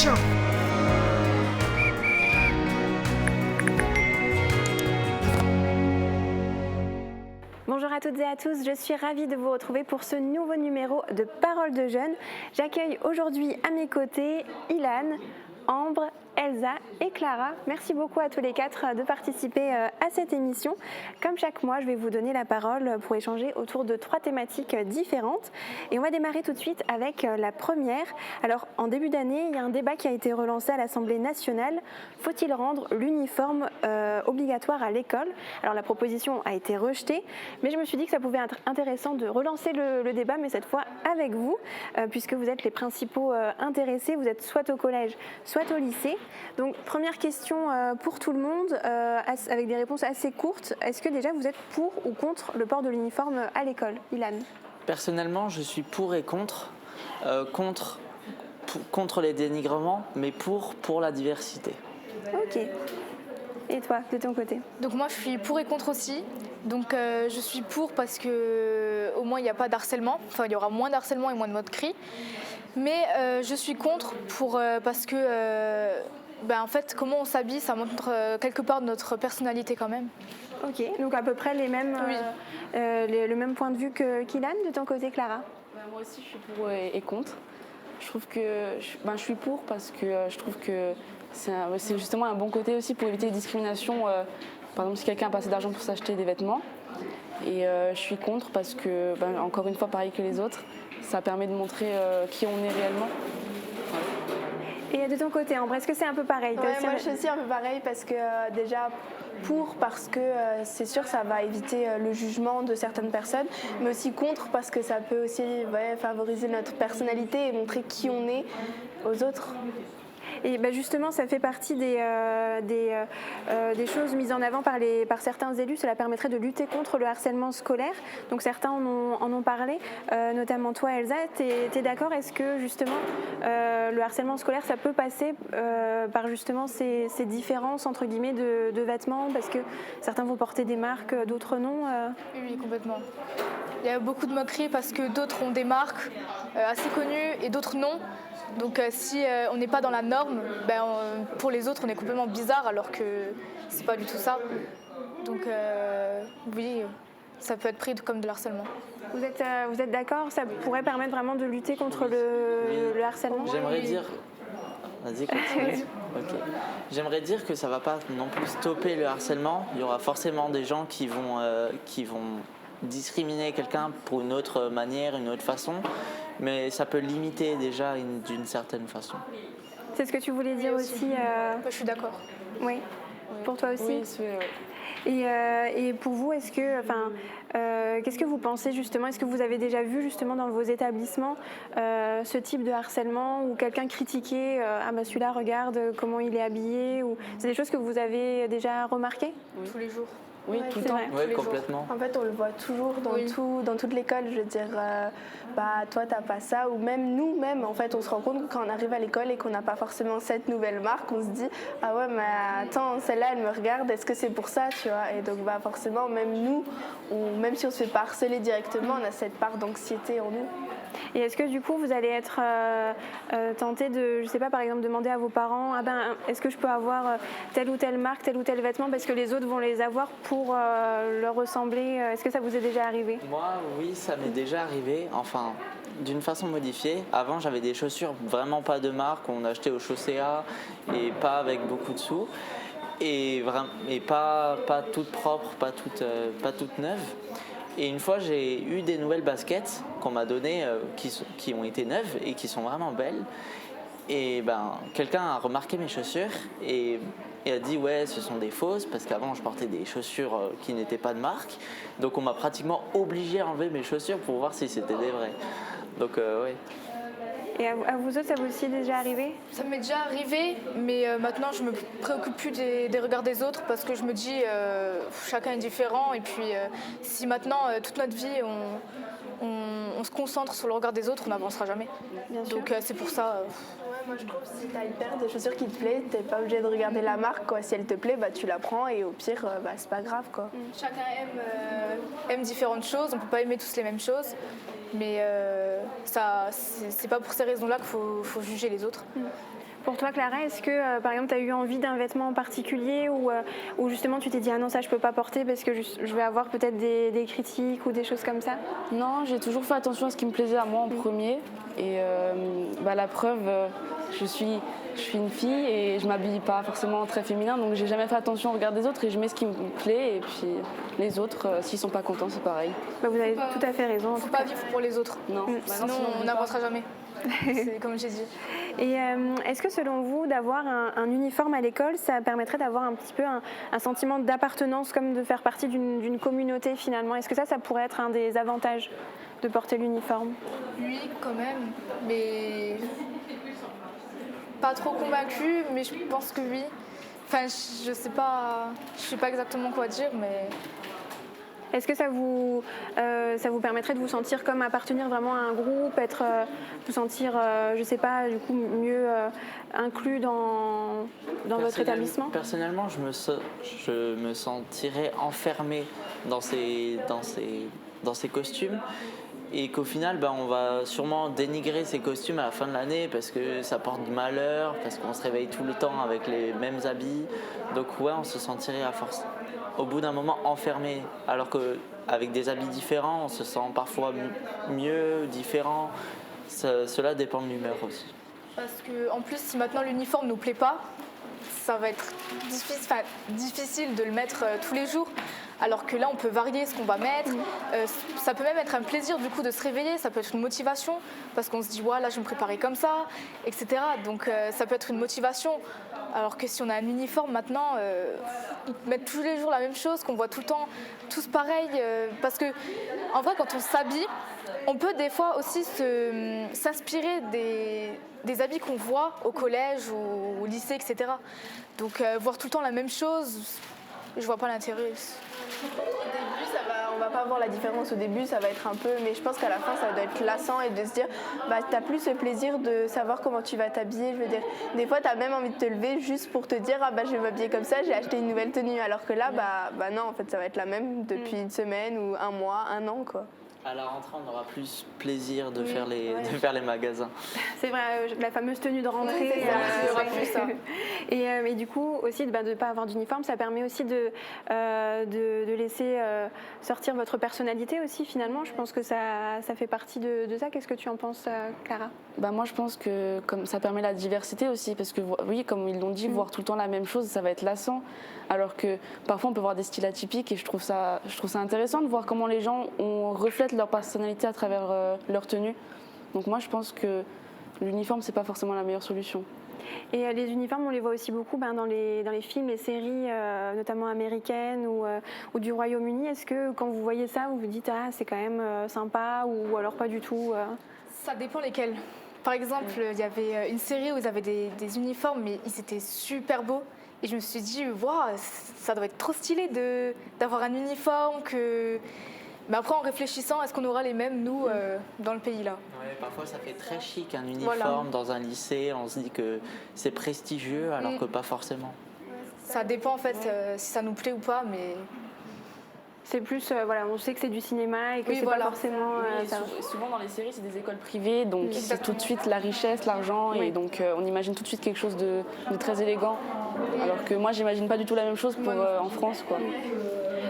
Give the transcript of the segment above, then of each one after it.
Attention! Bonjour à toutes et à tous, je suis ravie de vous retrouver pour ce nouveau numéro de Paroles de jeunes. J'accueille aujourd'hui à mes côtés Ilan, Ambre, Elsa et Clara. Merci beaucoup à tous les quatre de participer à cette émission. Comme chaque mois, je vais vous donner la parole pour échanger autour de 3 thématiques différentes. Et on va démarrer tout de suite avec la première. Alors, en début d'année, il y a un débat qui a été relancé à l'Assemblée nationale. Faut-il rendre l'uniforme obligatoire à l'école? Alors, la proposition a été rejetée, mais je me suis dit que ça pouvait être intéressant de relancer le débat, mais cette fois avec vous, puisque vous êtes les principaux intéressés. Vous êtes soit au collège, soit au lycée. Donc première question pour tout le monde, avec des réponses assez courtes. Est-ce que déjà vous êtes pour ou contre le port de l'uniforme à l'école? Ilan? Personnellement, je suis pour et contre. Contre les dénigrements, mais pour la diversité. Ok. Et toi, de ton côté? Donc moi je suis pour et contre aussi. Donc je suis pour parce que au moins il n'y a pas d'harcèlement. Enfin il y aura moins d'harcèlement et moins de moqueries. Mais je suis contre parce que en fait comment on s'habille ça montre quelque part notre personnalité quand même. Ok, donc à peu près les mêmes, Oui. le même point de vue qu'Ilan. De ton côté, Clara? Moi aussi je suis pour et contre. Je trouve que je suis pour parce que je trouve que c'est justement un bon côté aussi pour éviter les discriminations. Par exemple si quelqu'un a pas assez d'argent pour s'acheter des vêtements. Et je suis contre parce que, encore une fois, pareil que les autres, ça permet de montrer qui on est réellement. Et de ton côté, Ambre, est-ce que c'est un peu pareil? Ouais, moi je suis aussi un peu pareil parce que déjà parce que c'est sûr ça va éviter le jugement de certaines personnes, mais aussi contre parce que ça peut aussi favoriser notre personnalité et montrer qui on est aux autres. Et justement, ça fait partie des choses mises en avant par certains élus. Cela permettrait de lutter contre le harcèlement scolaire. Donc certains en ont parlé, notamment toi, Elsa. Tu es d'accord? Est-ce que justement le harcèlement scolaire, ça peut passer par justement ces différences entre guillemets de vêtements, parce que certains vont porter des marques, d'autres non? Oui, complètement. Il y a beaucoup de moqueries parce que d'autres ont des marques assez connues et d'autres non. Donc si on n'est pas dans la norme, pour les autres on est complètement bizarre alors que c'est pas du tout ça. Donc oui, ça peut être pris comme de l'harcèlement. Vous êtes d'accord? Ça pourrait permettre vraiment de lutter contre le harcèlement? J'aimerais dire... Vas-y, continue. Okay. J'aimerais dire que ça ne va pas non plus stopper le harcèlement. Il y aura forcément des gens qui vont discriminer quelqu'un pour une autre manière, une autre façon. Mais ça peut limiter déjà d'une certaine façon. C'est ce que tu voulais dire aussi Moi, je suis d'accord. Oui. Pour toi aussi? Oui. Et pour vous, qu'est-ce que vous pensez justement? Est-ce que vous avez déjà vu justement dans vos établissements ce type de harcèlement où quelqu'un critiquait celui-là, regarde comment il est habillé, ou c'est des choses que vous avez déjà remarquées? Oui. Tous les jours. Oui, tout le temps. Oui, complètement. En fait, on le voit toujours dans toute l'école. Je veux dire, toi, t'as pas ça. Ou même nous-mêmes, en fait, on se rend compte que quand on arrive à l'école et qu'on n'a pas forcément cette nouvelle marque, on se dit « Ah ouais, mais attends, celle-là, elle me regarde, est-ce que c'est pour ça ?» tu vois. Et donc, forcément, même nous, même si on se fait pas harceler directement, on a cette part d'anxiété en nous. Et est-ce que du coup vous allez être tenté de, je sais pas, par exemple demander à vos parents est-ce que je peux avoir telle ou telle marque, tel ou tel vêtement parce que les autres vont les avoir pour leur ressembler? Est-ce que ça vous est déjà arrivé? Moi, oui, ça m'est déjà arrivé, enfin d'une façon modifiée. Avant, j'avais des chaussures vraiment pas de marque, qu'on achetait au Chaussea et pas avec beaucoup de sous. Et pas toutes propres, pas toutes neuves. Et une fois, j'ai eu des nouvelles baskets qu'on m'a données qui ont été neuves et qui sont vraiment belles. Et quelqu'un a remarqué mes chaussures et a dit ouais, ce sont des fausses parce qu'avant je portais des chaussures qui n'étaient pas de marque. Donc on m'a pratiquement obligé à enlever mes chaussures pour voir si c'était des vraies. Donc ouais. Et à vous autres, ça vous aussi déjà arrivé? Ça m'est déjà arrivé, mais maintenant je me préoccupe plus des regards des autres parce que je me dis chacun est différent et puis si maintenant toute notre vie on se concentre sur le regard des autres, on n'avancera jamais. Bien sûr. Donc c'est pour ça. Moi je trouve que si tu as une paire de chaussures qui te plaît, tu n'es pas obligé de regarder la marque. Quoi. Si elle te plaît, tu la prends et au pire, c'est pas grave. Quoi. Chacun aime différentes choses, on ne peut pas aimer tous les mêmes choses. Mais c'est pas pour ces raisons-là qu'il faut juger les autres. Pour toi, Clara, est-ce que, par exemple, tu as eu envie d'un vêtement en particulier ou justement tu t'es dit « Ah non, ça, je peux pas porter parce que je vais avoir peut-être des critiques ou des choses comme ça ?» Non, j'ai toujours fait attention à ce qui me plaisait à moi en premier. Et la preuve, je suis une fille et je m'habille pas forcément très féminin, donc j'ai jamais fait attention au regard des autres et je mets ce qui me plaît. Et puis les autres, s'ils sont pas contents, c'est pareil. Vous avez tout à fait raison. Faut pas vivre pour les autres. Non, Sinon on n'avancera jamais. C'est comme j'ai dit. Et est-ce que selon vous, d'avoir un uniforme à l'école, ça permettrait d'avoir un petit peu un sentiment d'appartenance, comme de faire partie d'une communauté finalement? Est-ce que ça pourrait être un des avantages de porter l'uniforme? Oui, quand même, mais pas trop convaincue, mais je pense que oui. Enfin, je sais pas exactement quoi dire, mais... Est-ce que ça vous permettrait de vous sentir comme appartenir vraiment à un groupe, vous sentir, je sais pas, du coup mieux inclus dans votre établissement? Personnellement, je me sentirais enfermé dans ces costumes. Et qu'au final, on va sûrement dénigrer ces costumes à la fin de l'année parce que ça porte malheur, parce qu'on se réveille tout le temps avec les mêmes habits. Donc ouais, on se sentirait à force, au bout d'un moment, enfermé. Alors qu'avec des habits différents, on se sent parfois mieux, différent. Cela dépend de l'humeur aussi. Parce qu'en plus, si maintenant l'uniforme ne nous plaît pas, ça va être difficile de le mettre tous les jours. Alors que là, on peut varier ce qu'on va mettre. Ça peut même être un plaisir du coup de se réveiller. Ça peut être une motivation parce qu'on se dit là, je vais me préparer comme ça, etc. Donc ça peut être une motivation. Alors que si on a un uniforme maintenant, mettre tous les jours la même chose, qu'on voit tout le temps tous pareils. Parce que en vrai, quand on s'habille, on peut des fois aussi s'inspirer des habits qu'on voit au collège ou au lycée, etc. Donc voir tout le temps la même chose, je vois pas l'intérêt. Au début, on va pas voir la différence au début, ça va être un peu, mais je pense qu'à la fin, ça doit être lassant et de se dire, t'as plus ce plaisir de savoir comment tu vas t'habiller. Je veux dire, des fois, t'as même envie de te lever juste pour te dire, je vais m'habiller comme ça, j'ai acheté une nouvelle tenue. Alors que là, non, en fait, ça va être la même depuis une semaine ou un mois, un an, quoi. À la rentrée, on aura plus plaisir de faire les magasins. C'est vrai, la fameuse tenue de rentrée. Il y aura plus ça. Et du coup, aussi, de ne pas avoir d'uniforme, ça permet aussi de laisser sortir votre personnalité aussi, finalement. Je pense que ça fait partie de ça. Qu'est-ce que tu en penses, Clara? Moi, je pense que comme ça permet la diversité aussi, parce que oui, comme ils l'ont dit, voir tout le temps la même chose, ça va être lassant. Alors que parfois, on peut voir des styles atypiques et je trouve ça intéressant de voir comment les gens reflètent leur personnalité à travers leur tenue. Donc moi, je pense que l'uniforme, c'est pas forcément la meilleure solution. Et les uniformes, on les voit aussi beaucoup dans les films, les séries, notamment américaines ou du Royaume-Uni. Est-ce que quand vous voyez ça, vous vous dites « Ah, c'est quand même sympa » ou alors pas du tout Ça dépend lesquels. Par exemple, il y avait une série où ils avaient des uniformes, mais ils étaient super beaux. Et je me suis dit, ça doit être trop stylé d'avoir un uniforme que... Mais après, en réfléchissant, est-ce qu'on aura les mêmes, nous, dans le pays, là? Ouais, parfois, ça fait très chic, un uniforme dans un lycée. On se dit que c'est prestigieux, alors que pas forcément. Ça dépend, en fait, si ça nous plaît ou pas, mais... C'est plus, on sait que c'est du cinéma et que c'est pas forcément... souvent, dans les séries, c'est des écoles privées, donc c'est tout de suite la richesse, l'argent, et donc on imagine tout de suite quelque chose de très élégant. Alors que moi, j'imagine pas du tout la même chose en France, quoi.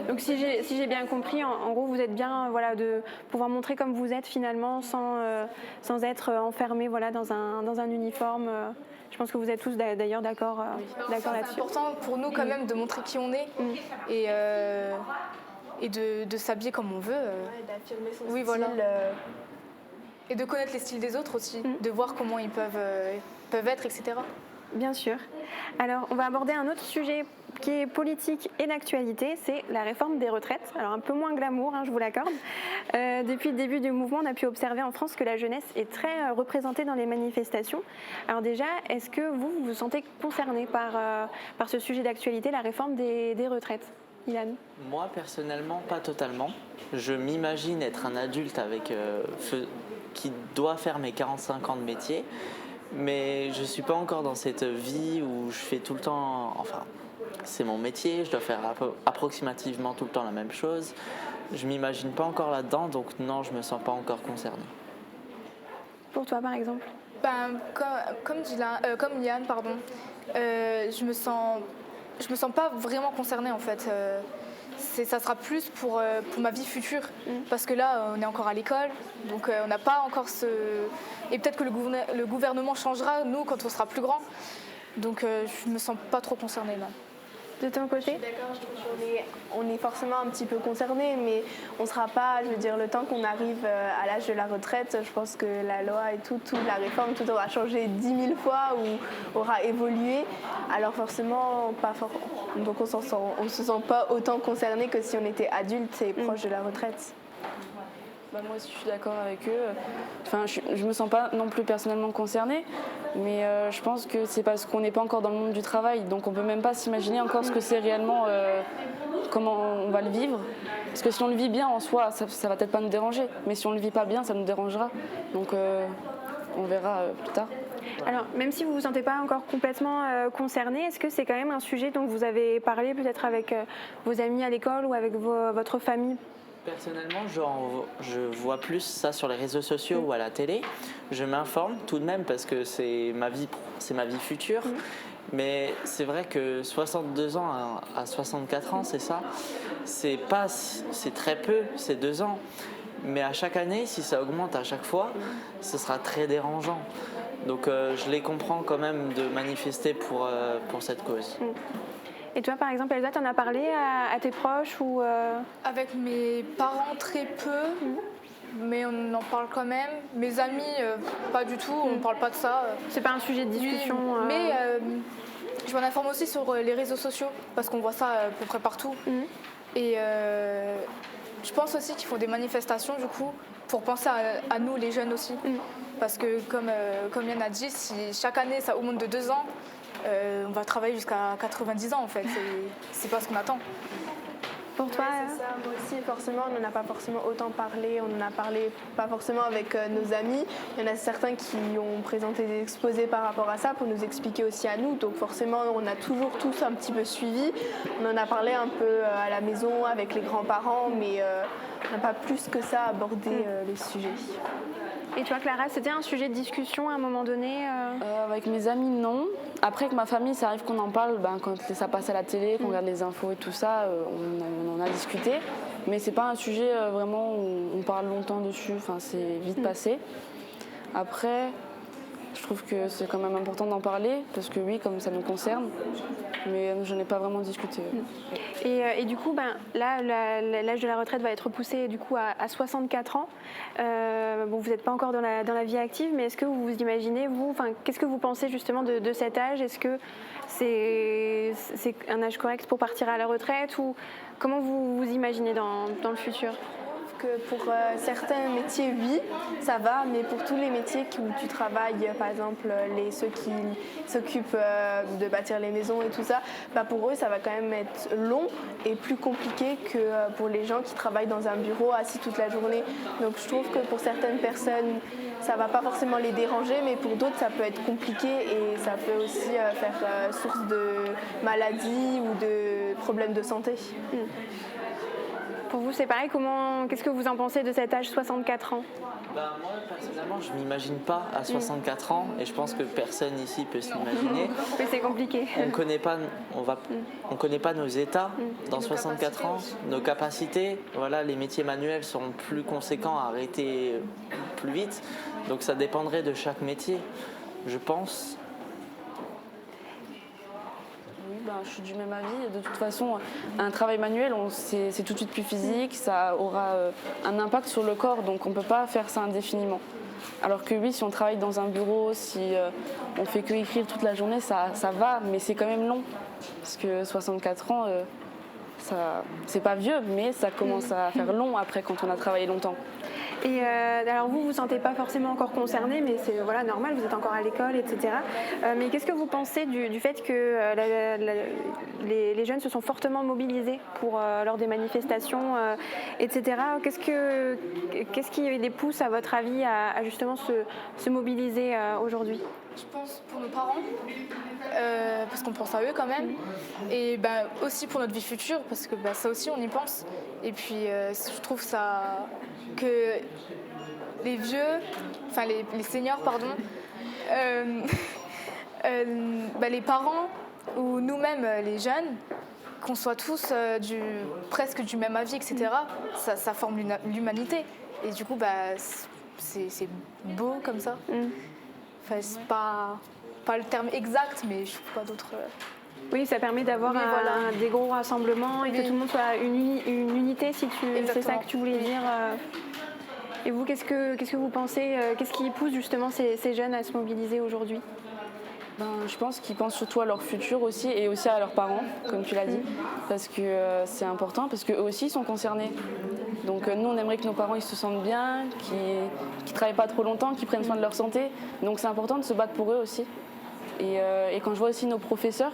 Donc si j'ai bien compris, en gros, vous êtes bien de pouvoir montrer comme vous êtes finalement sans être enfermé dans un uniforme. Je pense que vous êtes tous d'ailleurs d'accord là-dessus. C'est important pour nous quand même de montrer qui on est et de s'habiller comme on veut. D'affirmer son style. Voilà. Et de connaître les styles des autres aussi, de voir comment ils peuvent être, etc. Bien sûr. Alors, on va aborder un autre sujet qui est politique et d'actualité, c'est la réforme des retraites. Alors, un peu moins glamour, je vous l'accorde. Depuis le début du mouvement, on a pu observer en France que la jeunesse est très représentée dans les manifestations. Alors déjà, est-ce que vous vous sentez concerné par ce sujet d'actualité, la réforme des retraites? Ilan? Moi, personnellement, pas totalement. Je m'imagine être un adulte qui doit faire mes 45 ans de métier. Mais je ne suis pas encore dans cette vie où je fais tout le temps... Enfin, c'est mon métier, je dois faire approximativement tout le temps la même chose. Je ne m'imagine pas encore là-dedans, donc non, je ne me sens pas encore concernée. Pour toi, par exemple? Comme Yann, pardon, je me sens pas vraiment concernée en fait. Ça sera plus pour ma vie future, parce que là, on est encore à l'école, donc on n'a pas encore ce... Et peut-être que le gouvernement changera, nous, quand on sera plus grand. Donc je me sens pas trop concernée là. De ton côté? Je suis d'accord, je trouve qu'on est forcément un petit peu concerné, mais on ne sera pas, je veux dire, le temps qu'on arrive à l'âge de la retraite, je pense que la loi et toute la réforme, tout aura changé 10 000 fois ou aura évolué. Alors forcément, donc on ne se sent pas autant concerné que si on était adulte et proche de la retraite. Moi aussi, je suis d'accord avec eux. Enfin, je me sens pas non plus personnellement concernée, mais je pense que c'est parce qu'on n'est pas encore dans le monde du travail, donc on peut même pas s'imaginer encore ce que c'est réellement, comment on va le vivre. Parce que si on le vit bien en soi, ça va peut-être pas nous déranger, mais si on le vit pas bien, ça nous dérangera. Donc on verra plus tard. Alors, même si vous ne vous sentez pas encore complètement concerné, est-ce que c'est quand même un sujet dont vous avez parlé peut-être avec vos amis à l'école ou avec votre famille? Personnellement, je vois plus ça sur les réseaux sociaux ou à la télé. Je m'informe tout de même parce que c'est ma vie future. Mais c'est vrai que 62 ans à 64 ans, c'est ça. C'est très peu, c'est 2 ans. Mais à chaque année, si ça augmente à chaque fois, ce sera très dérangeant. Donc je les comprends quand même de manifester pour cette cause. Et toi, par exemple, Elsa, t'en as parlé à tes proches ou Avec mes parents, très peu, mais on en parle quand même. Mes amis, pas du tout, on ne parle pas de ça. c'est pas un sujet de discussion? Oui, mais je m'en informe aussi sur les réseaux sociaux, parce qu'on voit ça à peu près partout. Et je pense aussi qu'il faut des manifestations, du coup, pour penser à nous, les jeunes aussi. Parce que, comme Yann a dit, si chaque année, ça augmente de 2 ans, on va travailler jusqu'à 90 ans en fait, c'est pas ce qu'on attend. Pour toi? C'est ça, moi aussi, forcément, on n'en a pas forcément autant parlé, on en a parlé pas forcément avec nos amis. Il y en a certains qui ont présenté des exposés par rapport à ça pour nous expliquer aussi à nous, donc forcément, on a toujours tous un petit peu suivi. On en a parlé un peu à la maison avec les grands-parents, mais on n'a pas plus que ça abordé le sujet. Et toi, Clara, c'était un sujet de discussion à un moment donné? Avec mes amis, non. Après, avec ma famille, ça arrive qu'on en parle quand ça passe à la télé, qu'on regarde les infos et tout ça, on en a discuté. Mais c'est pas un sujet vraiment où on parle longtemps dessus, enfin, c'est vite passé. Après, je trouve que c'est quand même important d'en parler, parce que oui, comme ça nous concerne, mais je n'ai pas vraiment discuté. Et du coup, là, l'âge de la retraite va être repoussé du coup à 64 ans. Bon, vous n'êtes pas encore dans la vie active, mais est-ce que vous vous imaginez, qu'est-ce que vous pensez justement de cet âge? Est-ce que c'est un âge correct pour partir à la retraite, ou comment vous vous imaginez dans le futur? Que pour certains métiers, oui, ça va, mais pour tous les métiers où tu travailles, par exemple ceux qui s'occupent de bâtir les maisons et tout ça, pour eux, ça va quand même être long et plus compliqué que pour les gens qui travaillent dans un bureau assis toute la journée. Donc je trouve que pour certaines personnes, ça va pas forcément les déranger, mais pour d'autres, ça peut être compliqué et ça peut aussi faire source de maladies ou de problèmes de santé. Pour vous, c'est pareil. Qu'est-ce que vous en pensez de cet âge 64 ans? Moi, personnellement, je ne m'imagine pas à 64 ans, et je pense que personne ici peut s'imaginer. Mais c'est compliqué. On connaît pas nos états dans 64 ans, nos capacités. Voilà, les métiers manuels sont plus conséquents à arrêter plus vite, donc ça dépendrait de chaque métier, je pense. Je suis du même avis. De toute façon, un travail manuel, c'est tout de suite plus physique, ça aura un impact sur le corps, donc on ne peut pas faire ça indéfiniment. Alors que oui, si on travaille dans un bureau, si on fait que écrire toute la journée, ça va, mais c'est quand même long. Parce que 64 ans, c'est pas vieux, mais ça commence à faire long après quand on a travaillé longtemps. Et alors vous sentez pas forcément encore concerné, mais c'est normal, vous êtes encore à l'école, etc. Mais qu'est-ce que vous pensez du fait que les jeunes se sont fortement mobilisés lors des manifestations, etc. Qu'est-ce qui les pousse, à votre avis, à justement se mobiliser aujourd'hui? Je pense pour nos parents, parce qu'on pense à eux quand même, et aussi pour notre vie future, parce que ça aussi on y pense. Et puis je trouve ça que les vieux, enfin les seniors, pardon, les parents ou nous-mêmes les jeunes, qu'on soit tous presque du même avis, etc., ça forme l'humanité. Et du coup, c'est beau comme ça. Enfin, c'est pas le terme exact, mais je trouve pas d'autres. Oui, ça permet d'avoir des gros rassemblements et que tout le monde soit une unité, si c'est ça que tu voulais dire. Et vous, qu'est-ce que vous pensez, qu'est-ce qui pousse justement ces jeunes à se mobiliser aujourd'hui? Je pense qu'ils pensent surtout à leur futur aussi et aussi à leurs parents, comme tu l'as dit, parce que c'est important, parce qu'eux aussi sont concernés. Donc nous, on aimerait que nos parents ils se sentent bien, qu'ils ne travaillent pas trop longtemps, qu'ils prennent soin de leur santé. Donc c'est important de se battre pour eux aussi. Et quand je vois aussi nos professeurs,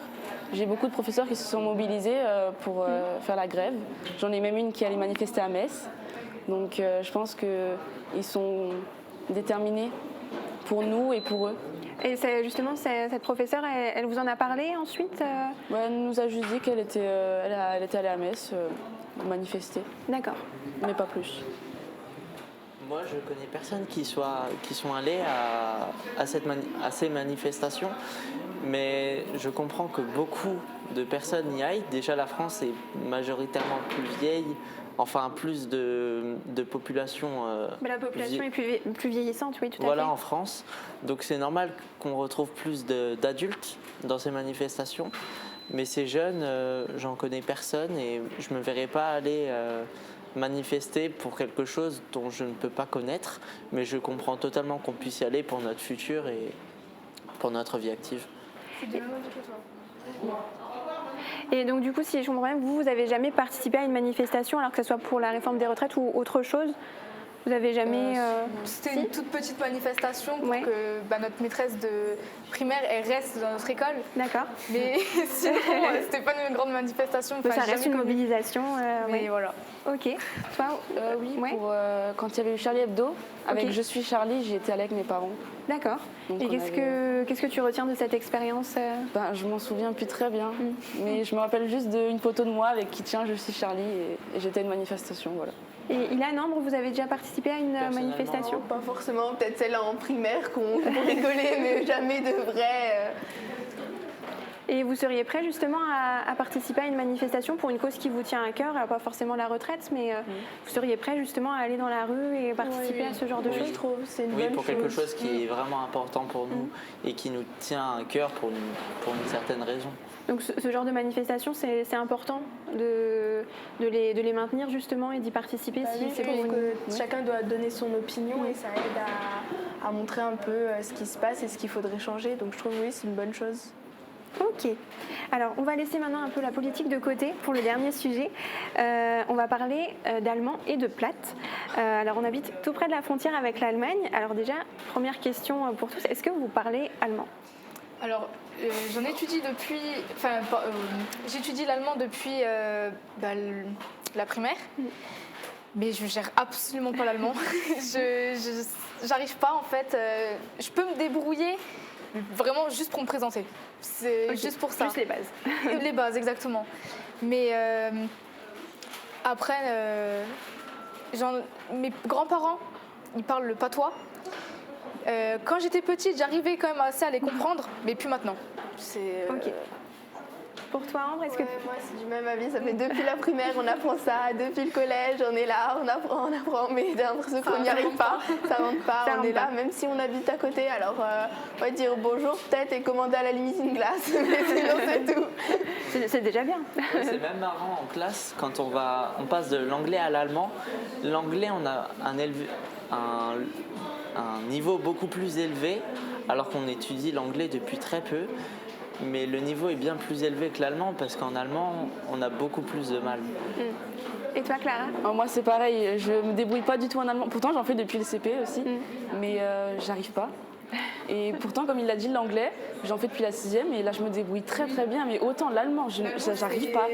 j'ai beaucoup de professeurs qui se sont mobilisés pour faire la grève. J'en ai même une qui allait manifester à Metz. Donc je pense qu'ils sont déterminés pour nous et pour eux. Et justement, cette professeure, elle vous en a parlé ensuite Elle nous a juste dit qu'elle était allée à Metz manifester. D'accord. Mais pas plus. Moi, je connais personne qui sont allés à ces manifestations, mais je comprends que beaucoup de personnes y aillent. Déjà, la France est majoritairement plus vieille, enfin plus de population. La population est plus vieillissante, oui, tout à fait. Voilà, en France. Donc c'est normal qu'on retrouve plus d'adultes dans ces manifestations. Mais ces jeunes, j'en connais personne et je ne me verrais pas aller manifester pour quelque chose dont je ne peux pas connaître. Mais je comprends totalement qu'on puisse y aller pour notre futur et pour notre vie active. Et donc du coup, si je comprends bien, vous n'avez jamais participé à une manifestation, alors que ce soit pour la réforme des retraites ou autre chose? Vous n'avez jamais... C'était une toute petite manifestation pour que notre maîtresse de primaire elle reste dans notre école. D'accord. Mais sinon, c'était pas une grande manifestation. Donc ça reste une mobilisation. Mais voilà. Ok. Toi oui, quand il y avait eu Charlie Hebdo, avec Je suis Charlie, j'y étais allée avec mes parents. D'accord. Et qu'est-ce que tu retiens de cette expérience Je m'en souviens plus très bien, mais je me rappelle juste d'une photo de moi avec qui tient Je suis Charlie et j'étais à une manifestation, voilà. Et Ilan, Ambre, vous avez déjà participé à une manifestation? Non, pas forcément, peut-être celle en primaire qu'on rigolait, mais jamais de vrai. Et vous seriez prêt justement à participer à une manifestation pour une cause qui vous tient à cœur, alors pas forcément la retraite, mais vous seriez prêt justement à aller dans la rue et participer à ce genre de choses? Je trouve, c'est une bonne chose. Oui, pour quelque chose qui est vraiment important pour nous et qui nous tient à cœur pour une certaine raison. Donc ce genre de manifestation, c'est important de les maintenir justement et d'y participer. C'est pour que chacun doit donner son opinion et ça aide à montrer un peu ce qui se passe et ce qu'il faudrait changer. Donc je trouve oui, c'est une bonne chose. Ok. Alors on va laisser maintenant un peu la politique de côté pour le dernier sujet. On va parler d'allemand et de platte. Alors on habite tout près de la frontière avec l'Allemagne. Alors déjà, première question pour tous, est-ce que vous parlez allemand? Alors, j'en étudie j'étudie l'allemand depuis la primaire, mais je gère absolument pas l'allemand. J'arrive pas en fait. Je peux me débrouiller vraiment juste pour me présenter. C'est juste pour ça. Juste les bases. Les bases, exactement. Mais après, mes grands-parents, ils parlent le patois. Quand j'étais petite, j'arrivais quand même assez à les comprendre, mais plus maintenant. Ok. Pour toi, Ambre, est-ce que... Moi, c'est du même avis. Ça fait depuis la primaire, on apprend ça. Depuis le collège, on est là, on apprend. Mais j'ai l'impression qu'on n'y arrive pas. Ça rentre pas, on est là, même si on habite à côté. Alors, on va dire bonjour peut-être et commander à la limite une glace. Mais sinon, c'est tout. C'est déjà bien. C'est même marrant en classe, quand on passe de l'anglais à l'allemand. L'anglais, on a un niveau beaucoup plus élevé, alors qu'on étudie l'anglais depuis très peu. Mais le niveau est bien plus élevé que l'allemand parce qu'en allemand, on a beaucoup plus de mal. Et toi, Clara? Moi, c'est pareil. Je me débrouille pas du tout en allemand. Pourtant, j'en fais depuis le CP aussi, mais j'arrive pas. Et pourtant, comme il l'a dit, l'anglais, j'en fais depuis la 6e et là je me débrouille très très bien, mais autant l'allemand, j'arrive pas.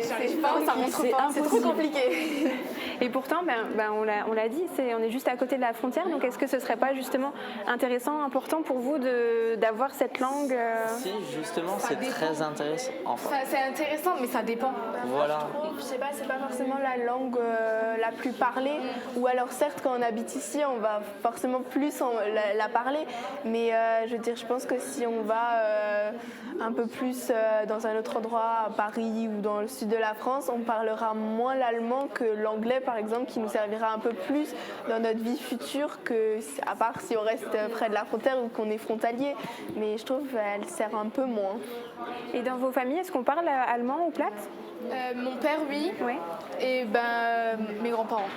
C'est trop compliqué. Et pourtant, on l'a dit, on est juste à côté de la frontière, donc est-ce que ce serait pas justement intéressant, important pour vous d'avoir cette langue Si, justement, c'est très intéressant. Enfin, C'est intéressant, mais ça dépend. voilà. Je sais pas, c'est pas forcément la langue la plus parlée, ou alors certes quand on habite ici on va forcément plus la parler, mais je veux dire, je pense que si on va un peu plus dans un autre endroit, à Paris ou dans le sud de la France, on parlera moins l'allemand que l'anglais par exemple, qui nous servira un peu plus dans notre vie future, que à part si on reste près de la frontière ou qu'on est frontalier, mais je trouve qu'elle sert un peu moins. Et dans vos familles, est-ce qu'on parle allemand ou plate? Mon père, oui, Ouais. et mes grands-parents.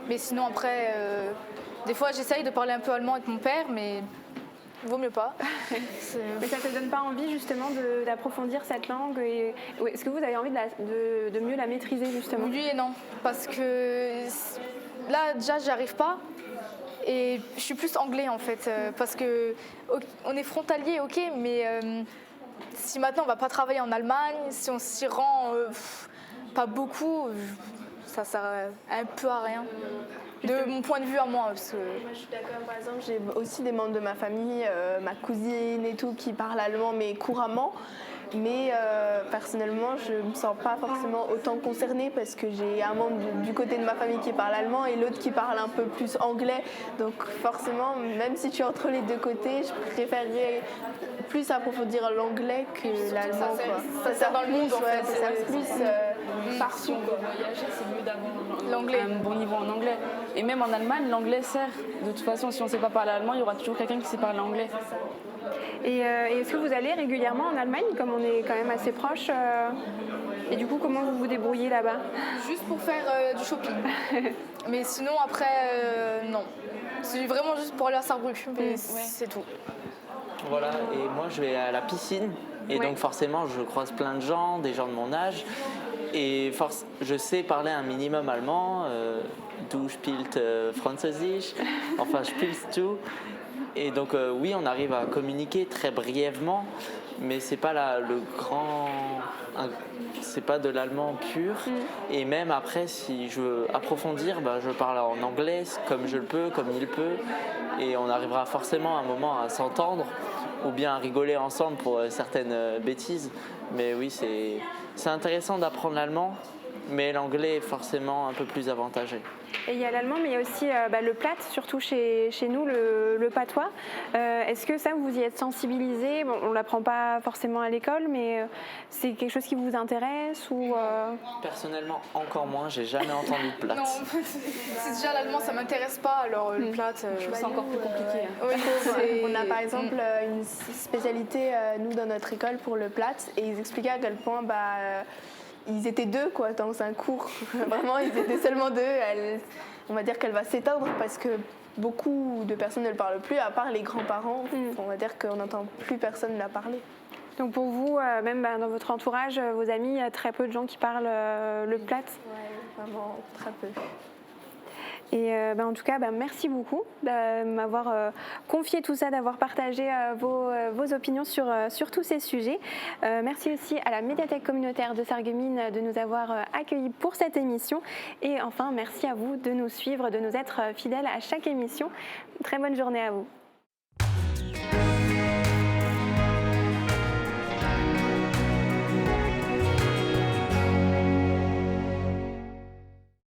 Mais sinon, après, des fois, j'essaye de parler un peu allemand avec mon père, mais vaut mieux pas. Mais ça te donne pas envie justement d'approfondir cette langue est-ce que vous avez envie de mieux la maîtriser justement? Oui et non, parce que là, déjà, j'y arrive pas. Et je suis plus anglais en fait, parce que on est frontalier, ok, mais si maintenant on va pas travailler en Allemagne, si on s'y rend pas beaucoup, ça sert un peu à rien. De mon point de vue à moi. Parce que... Moi, je suis d'accord. Par exemple, j'ai aussi des membres de ma famille, ma cousine et tout, qui parlent allemand, mais couramment. Mais personnellement, je ne me sens pas forcément autant concernée parce que j'ai un membre du côté de ma famille qui parle allemand et l'autre qui parle un peu plus anglais. Donc forcément, même si tu es entre les deux côtés, je préférerais plus approfondir l'anglais que l'allemand. Ça sert dans le monde, en fait. Ça sert plus partout. Voyager, c'est mieux d'avoir l'anglais. un bon niveau en anglais. Et même en Allemagne, l'anglais sert. De toute façon, si on ne sait pas parler allemand, il y aura toujours quelqu'un qui sait parler anglais. Et est-ce que vous allez régulièrement en Allemagne, comme on est quand même assez proche et du coup, comment vous vous débrouillez là-bas? Juste pour faire du shopping. Mais sinon, après, non. C'est vraiment juste pour aller à Sarrebruck, mais c'est tout. Voilà, et moi je vais à la piscine, et donc forcément je croise plein de gens, des gens de mon âge, et je sais parler un minimum allemand, du spielt Französisch, enfin spielst du. Et donc oui, on arrive à communiquer très brièvement, mais c'est pas c'est pas de l'allemand pur. Et même après, si je veux approfondir, je parle en anglais comme je le peux, comme il peut, et on arrivera forcément à un moment à s'entendre ou bien à rigoler ensemble pour certaines bêtises. Mais oui, c'est intéressant d'apprendre l'allemand, mais l'anglais est forcément un peu plus avantagé. Et il y a l'allemand, mais il y a aussi le plate, surtout chez nous, le patois. Est-ce que ça, vous y êtes sensibilisé? Bon, on ne l'apprend pas forcément à l'école, mais c'est quelque chose qui vous intéresse ou Personnellement, encore moins, j'ai jamais entendu de plate. Non, c'est déjà l'allemand, ça m'intéresse pas, alors le plate... Je trouve ça encore plus compliqué. Oui, on a par exemple une spécialité, nous, dans notre école pour le plate, et ils expliquaient à quel point ils étaient deux dans un cours. Vraiment, ils étaient seulement deux. On va dire qu'elle va s'éteindre parce que beaucoup de personnes ne le parlent plus, à part les grands-parents. On va dire qu'on n'entend plus personne la parler. Donc pour vous, même dans votre entourage, vos amis, il y a très peu de gens qui parlent le plate? Oui, vraiment très peu. Et en tout cas, merci beaucoup de m'avoir confié tout ça, d'avoir partagé vos opinions sur tous ces sujets. Merci aussi à la médiathèque communautaire de Sarreguemines de nous avoir accueillis pour cette émission. Et enfin, merci à vous de nous suivre, de nous être fidèles à chaque émission. Très bonne journée à vous.